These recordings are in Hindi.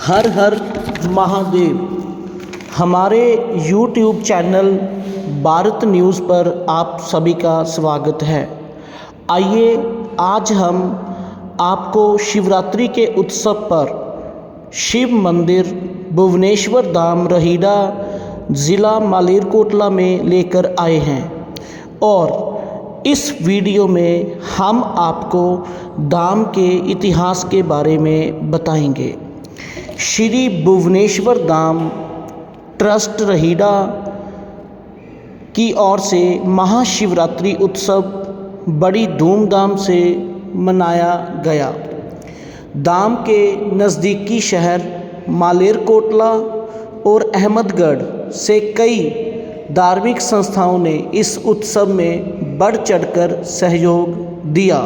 हर हर महादेव। हमारे YouTube चैनल भारत न्यूज़ पर आप सभी का स्वागत है। आइए आज हम आपको शिवरात्रि के उत्सव पर शिव मंदिर भुवनेश्वर धाम रहीड़ा ज़िला मालेरकोटला में लेकर आए हैं और इस वीडियो में हम आपको धाम के इतिहास के बारे में बताएंगे। श्री भुवनेश्वर धाम ट्रस्ट रहीड़ा की ओर से महाशिवरात्रि उत्सव बड़ी धूमधाम से मनाया गया। धाम के नज़दीकी शहर मालेरकोटला और अहमदगढ़ से कई धार्मिक संस्थाओं ने इस उत्सव में बढ़ चढ़कर सहयोग दिया।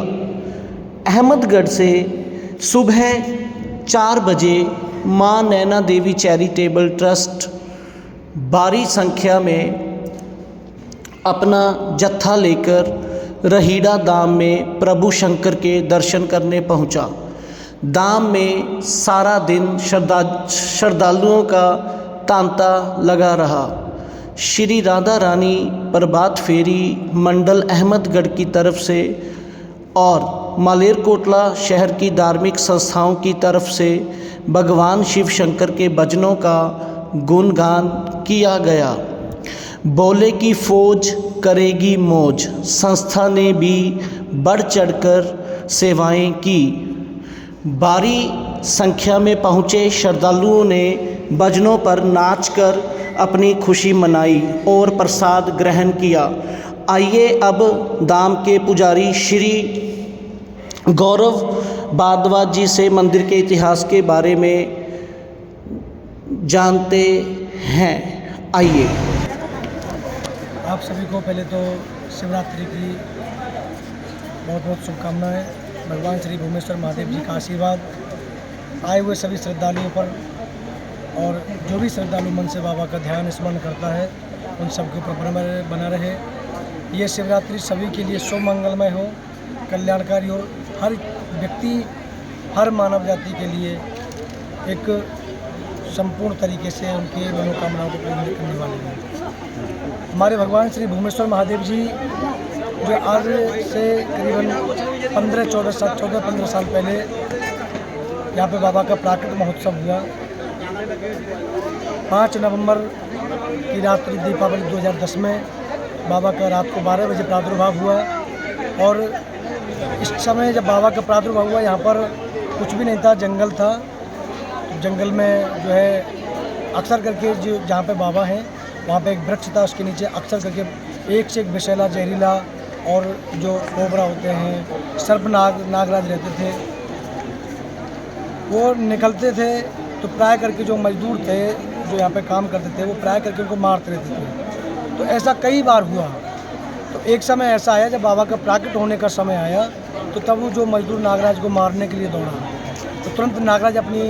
अहमदगढ़ से सुबह 4 बजे मां नैना देवी चैरिटेबल ट्रस्ट भारी संख्या में अपना जत्था लेकर रहीड़ा धाम में प्रभु शंकर के दर्शन करने पहुंचा। धाम में सारा दिन श्रद्धालुओं का तांता लगा रहा। श्री राधा रानी प्रभात फेरी मंडल अहमदगढ़ की तरफ से और मालेरकोटला शहर की धार्मिक संस्थाओं की तरफ से भगवान शिव शंकर के भजनों का गुणगान किया गया। बोले की फौज करेगी मौज संस्था ने भी बढ़ चढ़कर सेवाएं की। भारी संख्या में पहुँचे श्रद्धालुओं ने भजनों पर नाचकर अपनी खुशी मनाई और प्रसाद ग्रहण किया। आइए अब धाम के पुजारी श्री गौरव भारद्वाज जी से मंदिर के इतिहास के बारे में जानते हैं। आइए। आप सभी को पहले तो शिवरात्रि की बहुत बहुत शुभकामनाएं। भगवान श्री भुवनेश्वर महादेव जी का आशीर्वाद आए हुए सभी श्रद्धालुओं पर और जो भी श्रद्धालु मन से बाबा का ध्यान स्मरण करता है उन सबके ऊपर बना रहे। ये शिवरात्रि सभी के लिए शुभ मंगलमय हो, कल्याणकारी हो। हर व्यक्ति, हर मानव जाति के लिए एक संपूर्ण तरीके से उनके मनोकामनाओं को पूर्ण करने वाले हैं। हमारे भगवान श्री भुवनेश्वर महादेव जी जो आज से करीबन 14-15 साल पहले यहाँ पे बाबा का प्राकट महोत्सव हुआ। 5 नवंबर की रात्रि दीपावली 2010 में बाबा का रात को 12 बजे प्रादुर्भाव हुआ और इस समय जब बाबा का प्रादुर्भाव हुआ यहाँ पर कुछ भी नहीं था, जंगल था। जंगल में जो है अक्सर करके जो जहाँ पे बाबा हैं वहाँ पे एक वृक्ष था, उसके नीचे अक्सर करके एक से एक विषैला जहरीला और जो कोबरा होते हैं, सर्पनाग, नागराज रहते थे, वो निकलते थे। तो प्राय करके जो मजदूर थे जो यहाँ पे काम करते थे वो प्राय करके उनको मारते रहते थे। तो ऐसा कई बार हुआ। तो एक समय ऐसा आया जब बाबा का प्राकट होने का समय आया तो तब वो जो मजदूर नागराज को मारने के लिए दौड़ा तो तुरंत नागराज अपनी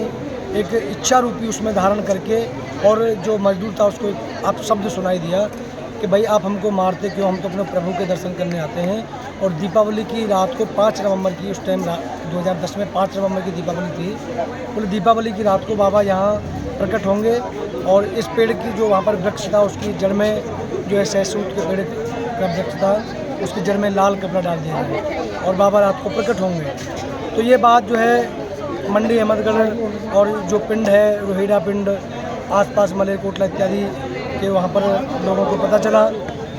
एक इच्छा रूपी उसमें धारण करके और जो मजदूर था उसको एक आप शब्द सुनाई दिया कि भाई आप हमको मारते क्यों, हम तो अपने प्रभु के दर्शन करने आते हैं। और दीपावली की रात को 5 नवंबर की, उस टाइम 2010 में 5 नवंबर की दीपावली थी। बोले दीपावली की रात को बाबा यहाँ प्रकट होंगे और इस पेड़ की जो वहाँ पर वृक्ष था उसकी जड़ में जो है सहसूत के पेड़ का वृक्ष था उसकी जड़ में लाल कपड़ा डाल दिया गया और बाबा रात को प्रकट होंगे। तो ये बात जो है मंडी अहमदगढ़ और जो पिंड है रोहिड़ा पिंड आसपास मलेरकोटला इत्यादि के वहाँ पर लोगों को पता चला।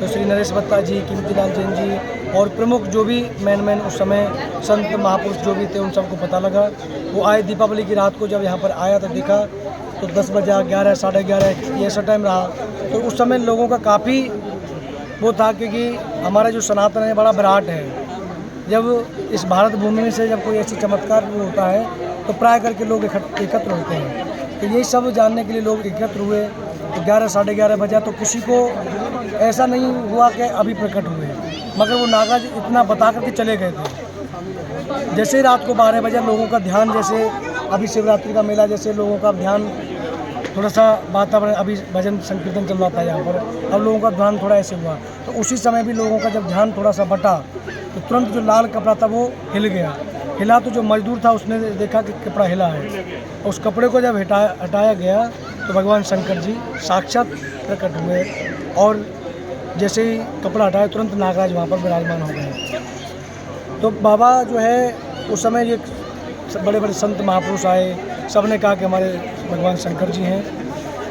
तो श्री नरेश बत्ता जी, कीमतीलाल जैन जी और प्रमुख जो भी मेन उस समय संत महापुरुष जो भी थे उन सबको पता लगा। वो आए दीपावली की रात को, जब यहाँ पर आया तो देखा तो 10 बजे 11, 11:30 ये ऐसा टाइम रहा। तो उस समय लोगों का काफ़ी वो था क्योंकि हमारा जो सनातन है बड़ा विराट है। जब इस भारत भूमि में से जब कोई ऐसी चमत्कार वो होता है तो प्राय करके लोग एकत्र होते हैं। तो ये सब जानने के लिए लोग एकत्र हुए। तो 11, 11:30 बजा तो किसी को ऐसा नहीं हुआ कि अभी प्रकट हुए, मगर वो नागराज इतना बता करके चले गए थे। जैसे ही रात को 12 बजे लोगों का ध्यान, जैसे अभी शिवरात्रि का मेला जैसे लोगों का ध्यान थोड़ा सा वातावरण, अभी भजन संकीर्तन चल रहा था यहाँ पर, अब लोगों का ध्यान थोड़ा ऐसे हुआ। तो उसी समय भी लोगों का जब ध्यान थोड़ा सा बटा तो तुरंत जो लाल कपड़ा था वो हिल गया। हिला तो जो मजदूर था उसने देखा कि कपड़ा हिला है। उस कपड़े को जब हटाया गया तो भगवान शंकर जी साक्षात प्रकट हुए और जैसे ही कपड़ा हटाया तुरंत नागराज वहाँ पर विराजमान हो गए। तो बाबा जो है उस समय ये बड़े बड़े संत महापुरुष आए, सब ने कहा कि हमारे भगवान शंकर जी हैं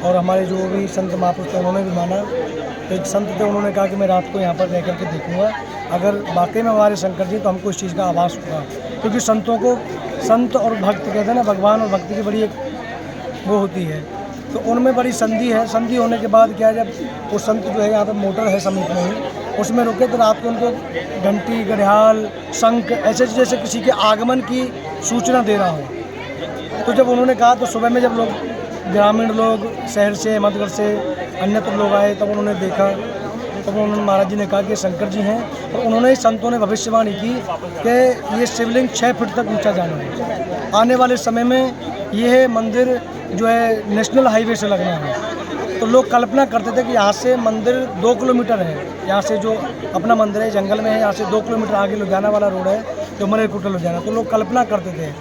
और हमारे जो भी संत महापुरुष थे उन्होंने भी माना। तो एक संत थे, उन्होंने कहा कि मैं रात को यहाँ पर रह करके देखूँगा, अगर वाकई में हमारे शंकर जी तो हमको इस चीज़ का आभास होगा। क्योंकि संतों को, संत और भक्त कहते हैं ना, भगवान और भक्ति की बड़ी एक वो होती है, तो उनमें बड़ी संधि है। संधि होने के बाद क्या है, जब वो संत जो है यहाँ पर मोटर है समीप में ही, उसमें रुके तो रात को उनको घंटी, घड़ियाल, शंख ऐसे जैसे किसी के आगमन की सूचना दे रहा हो। तो जब उन्होंने कहा तो सुबह में जब लोग, ग्रामीण लोग, शहर से, मधुगर से, अन्यत्र लोग आए, तब उन्होंने देखा, तब उन्होंने महाराज जी ने कहा कि शंकर जी हैं। और उन्होंने ही संतों ने भविष्यवाणी की कि ये शिवलिंग 6 फीट तक ऊंचा जाना है। आने वाले समय में यह मंदिर जो है नेशनल हाईवे से लगना है। तो लोग कल्पना करते थे कि यहाँ से मंदिर 2 किलोमीटर है, यहाँ से जो अपना मंदिर है जंगल में है, यहाँ से 2 किलोमीटर आगे लुधियाना वाला रोड है जो मलेरकोटला लुधियाना। तो लोग कल्पना करते थे।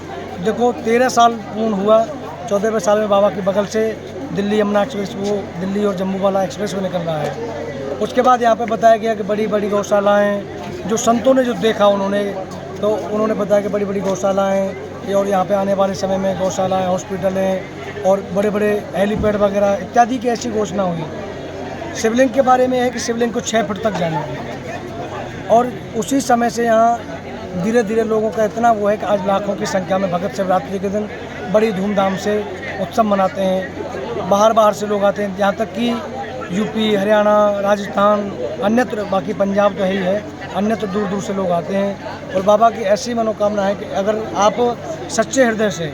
देखो 13 साल पूर्ण हुआ, 14वें साल में बाबा के बगल से दिल्ली यमुना एक्सप्रेस, वो दिल्ली और जम्मू वाला एक्सप्रेस में निकल रहा है। उसके बाद यहाँ पे बताया गया कि बड़ी बड़ी गौशालाएँ, जो संतों ने जो देखा उन्होंने बताया कि बड़ी बड़ी गौशालाएँ, और यहाँ पे आने वाले समय में गौशालाएँ, हॉस्पिटल हैं और बड़े बड़े हेलीपैड वगैरह इत्यादि की ऐसी घोषणा हुई। शिवलिंग के बारे में है कि शिवलिंग को 6 फीट तक जाना है। और उसी समय से यहाँ धीरे धीरे लोगों का इतना वो है कि आज लाखों की संख्या में भगत शिवरात्रि के दिन बड़ी धूमधाम से उत्सव मनाते हैं। बाहर से लोग आते हैं, यहाँ तक कि यूपी, हरियाणा, राजस्थान, अन्यत्र, बाकी पंजाब तो है ही है, अन्यत्र दूर दूर से लोग आते हैं। और बाबा की ऐसी मनोकामना है कि अगर आप सच्चे हृदय से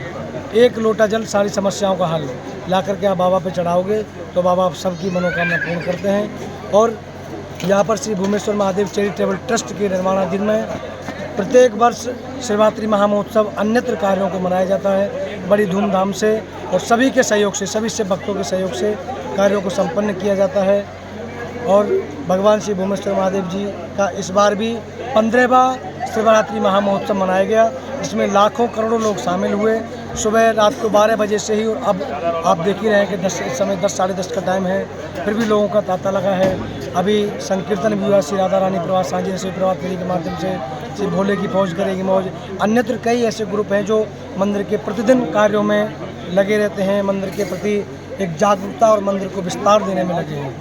1 लोटा जल सारी समस्याओं का हल ला करके आप बाबा पे चढ़ाओगे तो बाबा आप सबकी मनोकामना पूर्ण करते हैं। और यहाँ पर श्री भूमेश्वर महादेव चैरिटेबल ट्रस्ट के निर्माणाधीन में प्रत्येक वर्ष शिवरात्रि महामहोत्सव अन्यत्र कार्यों को मनाया जाता है बड़ी धूमधाम से, और सभी के सहयोग से, सभी से भक्तों के सहयोग से कार्यों को संपन्न किया जाता है। और भगवान श्री भूमेश्वर महादेव जी का इस बार भी 15वां शिवरात्रि महामहोत्सव मनाया गया, जिसमें लाखों करोड़ों लोग शामिल हुए। सुबह रात को 12 बजे से ही, और अब आप देख ही रहे हैं कि इस समय 10 साढ़े 10 का टाइम है, फिर भी लोगों का तांता लगा है। अभी संकीर्तन भी हुआ, श्री राधा रानी प्रभात, सांझे से प्रभात फेरी के माध्यम से श्री भोले की फौज करेगी मौज। अन्यत्र कई ऐसे ग्रुप हैं जो मंदिर के प्रतिदिन कार्यों में लगे रहते हैं, मंदिर के प्रति एक जागरूकता और मंदिर को विस्तार देने में लगे हैं।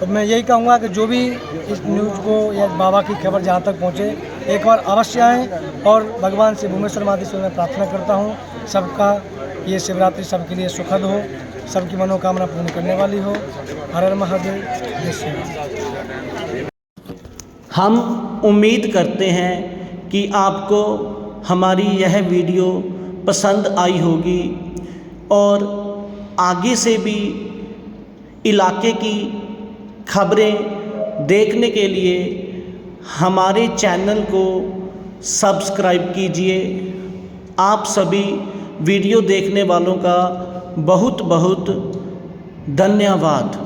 तो मैं यही कहूँगा कि जो भी इस न्यूज़ को या बाबा की खबर जहाँ तक पहुँचे, एक बार अवश्य आएँ। और भगवान से भूमेश्वर महादेव से मैं प्रार्थना करता हूँ सबका ये शिवरात्रि सबके लिए सुखद हो, सबकी मनोकामना पूर्ण करने वाली हो। हर हर महादेव, जय श्री राम। हम उम्मीद करते हैं कि आपको हमारी यह वीडियो पसंद आई होगी और आगे से भी इलाके की खबरें देखने के लिए हमारे चैनल को सब्सक्राइब कीजिए। आप सभी वीडियो देखने वालों का बहुत बहुत धन्यवाद।